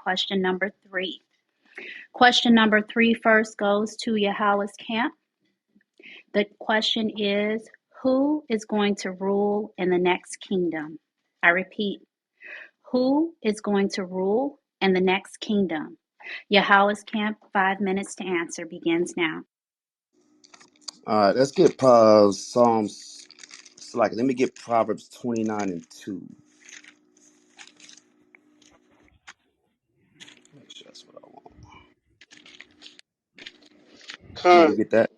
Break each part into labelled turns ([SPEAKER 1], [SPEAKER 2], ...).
[SPEAKER 1] question number 3. Question number 3 first goes to Yahawahs Camp. The question is, who is going to rule in the next kingdom? I repeat, who is going to rule in the next kingdom? Yahawahs Camp, 5 minutes to answer begins now.
[SPEAKER 2] All right, let's get Psalms. Let me get Proverbs 29:2. Make sure that's what I want. Somebody
[SPEAKER 3] Con,
[SPEAKER 2] get that?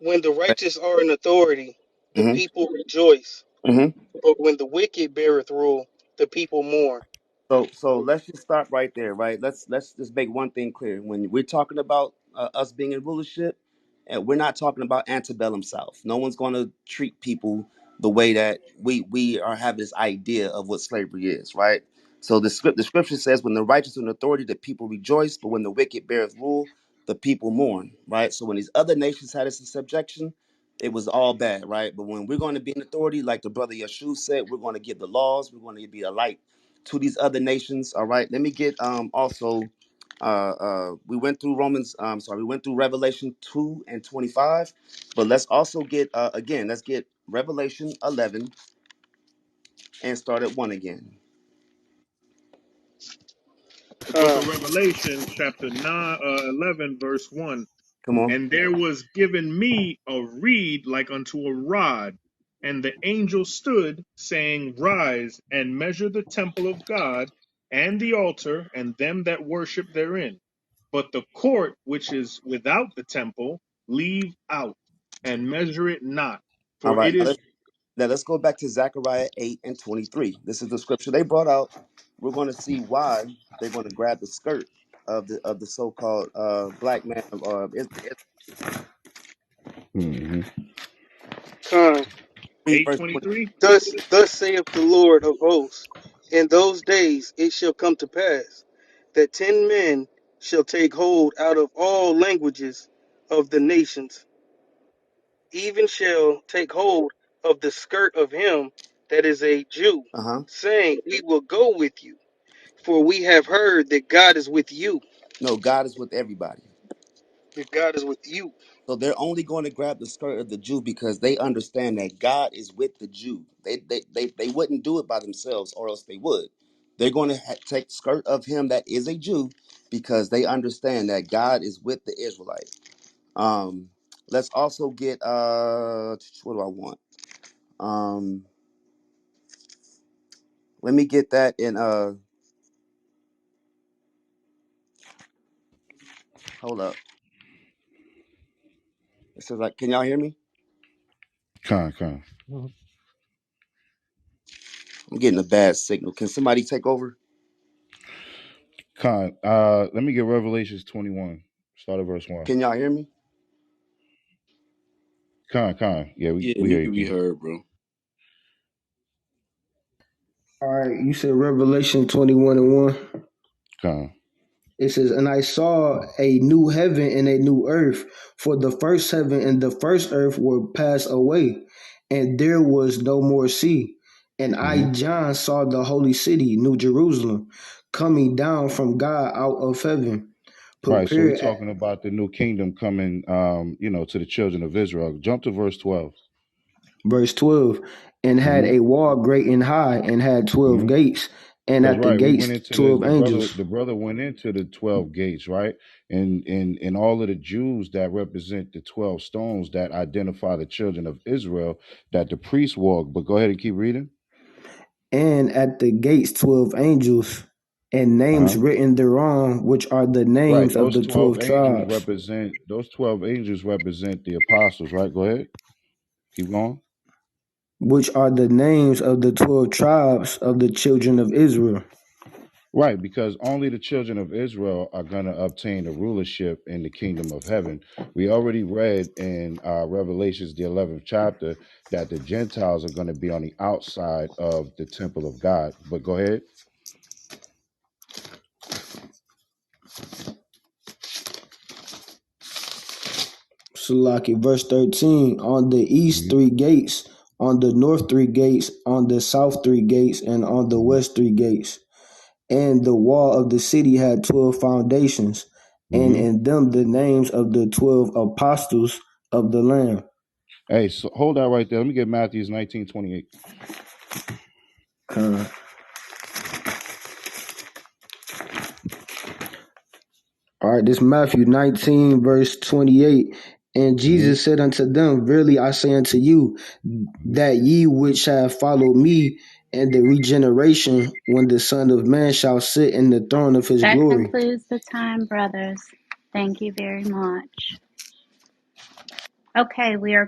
[SPEAKER 3] when the righteous are in authority, the
[SPEAKER 2] Mm-hmm.
[SPEAKER 3] people rejoice.
[SPEAKER 2] Mm-hmm.
[SPEAKER 3] But when the wicked beareth rule, the people mourn.
[SPEAKER 2] So let's just start right there, right? Let's just make one thing clear. When we're talking about us being in rulership, and we're not talking about antebellum South. No one's going to treat people the way that we are have this idea of what slavery is, right? So the scripture says, when the righteous are in authority, the people rejoice, but when the wicked beareth rule, the people mourn, right? So when these other nations had us in subjection, it was all bad, right? But when we're going to be in authority, like the brother Yeshua said, we're going to give the laws, we're going to be a light to these other nations. All right. Let me get also we went through we went through Revelation 2:25, but let's also get again, let's get Revelation 11 and start at 1 again.
[SPEAKER 4] The book
[SPEAKER 3] Con,
[SPEAKER 4] of Revelation, chapter 11, verse 1.
[SPEAKER 2] Come on.
[SPEAKER 4] And there was given me a reed like unto a rod, and the angel stood, saying, Rise and measure the temple of God, and the altar, and them that worship therein. But the court which is without the temple, leave out, and measure it not.
[SPEAKER 2] All
[SPEAKER 4] For
[SPEAKER 2] right.
[SPEAKER 4] it is
[SPEAKER 2] Now let's go back to Zechariah 8:23. This is the scripture they brought out. We're going to see why they're going to grab the skirt of the so-called black man of Israel.
[SPEAKER 5] Mm-hmm.
[SPEAKER 3] con.
[SPEAKER 2] Read verse 20.
[SPEAKER 4] 8:23.
[SPEAKER 3] Thus saith the Lord of hosts, in those days it shall come to pass that 10 men shall take hold out of all languages of the nations, even shall take hold of the skirt of him that is a Jew,
[SPEAKER 2] Uh-huh.
[SPEAKER 3] saying, We will go with you, for we have heard that God is with you.
[SPEAKER 2] No, God is with everybody.
[SPEAKER 3] That God is with you.
[SPEAKER 2] So they're only going to grab the skirt of the Jew because they understand that God is with the Jew. They wouldn't do it by themselves, or else they would. They're going to take skirt of him that is a Jew because they understand that God is with the Israelite. Um, let's also get what do I want? Um, let me get that in hold up. It says like, can y'all hear me?
[SPEAKER 5] Con.
[SPEAKER 2] I'm getting a bad signal. Can somebody take over?
[SPEAKER 5] Con. Let me get Revelations 21. Start at verse 1.
[SPEAKER 2] Can y'all hear me?
[SPEAKER 5] Con. Yeah,
[SPEAKER 6] Yeah,
[SPEAKER 5] we
[SPEAKER 6] we
[SPEAKER 5] hear you,
[SPEAKER 6] can be
[SPEAKER 5] King.
[SPEAKER 6] heard, bro.
[SPEAKER 7] All right, you said Revelation 21:1.
[SPEAKER 5] Con.
[SPEAKER 7] It says, And I saw a new heaven and a new earth, for the first heaven and the first earth were passed away, and there was no more sea. And
[SPEAKER 5] Mm-hmm.
[SPEAKER 7] I, John, saw the holy city, New Jerusalem, coming down from God out of heaven,
[SPEAKER 5] Right. So we're
[SPEAKER 7] prepared at
[SPEAKER 5] talking about the new kingdom coming, to the children of Israel. Jump to verse 12.
[SPEAKER 7] verse 12, and had
[SPEAKER 5] Mm-hmm.
[SPEAKER 7] a wall great and high, and had 12
[SPEAKER 5] Mm-hmm.
[SPEAKER 7] gates, and
[SPEAKER 5] That's
[SPEAKER 7] at the
[SPEAKER 5] right. We
[SPEAKER 7] gates
[SPEAKER 5] went into
[SPEAKER 7] 12
[SPEAKER 5] the brother.
[SPEAKER 7] angels.
[SPEAKER 5] The brother went into the 12 gates, right? And all of the Jews that represent the 12 stones that identify the children of Israel that the priests walk. But go ahead and keep reading.
[SPEAKER 7] And at the gates 12 angels, and
[SPEAKER 5] Uh
[SPEAKER 7] names
[SPEAKER 5] huh.
[SPEAKER 7] written thereon, which are the
[SPEAKER 5] Right.
[SPEAKER 7] names of
[SPEAKER 5] Those
[SPEAKER 7] the 12 tribes.
[SPEAKER 5] Those 12 angels represent the apostles, right? Go ahead. Keep going.
[SPEAKER 7] Which are the names of the 12 tribes of the children of Israel.
[SPEAKER 5] Right, because only the children of Israel are going to obtain the rulership in the kingdom of heaven. We already read in Revelations, the 11th chapter, that the Gentiles are going to be on the outside of the temple of God. But go ahead.
[SPEAKER 7] Salaki, verse 13, on the east
[SPEAKER 5] Mhm,
[SPEAKER 7] 3 gates, on the north 3 gates, on the south 3 gates, and on the
[SPEAKER 5] mhm.
[SPEAKER 7] west 3 gates. And the wall of the city had 12 foundations, and
[SPEAKER 5] Mm-hmm.
[SPEAKER 7] in them the names of the 12 apostles of the Lamb.
[SPEAKER 5] Hey, so hold that right there. Let me get Matthews 19:28.
[SPEAKER 7] Uh, all right, this Matthew 19, verse 28. And
[SPEAKER 5] Mm-hmm.
[SPEAKER 7] Jesus said unto them, Verily I say unto you, that ye which have followed me in the regeneration, when the Son of Man shall sit in the throne of his
[SPEAKER 1] That
[SPEAKER 7] glory.
[SPEAKER 1] concludes the time, brothers. Thank you very much. Okay, we are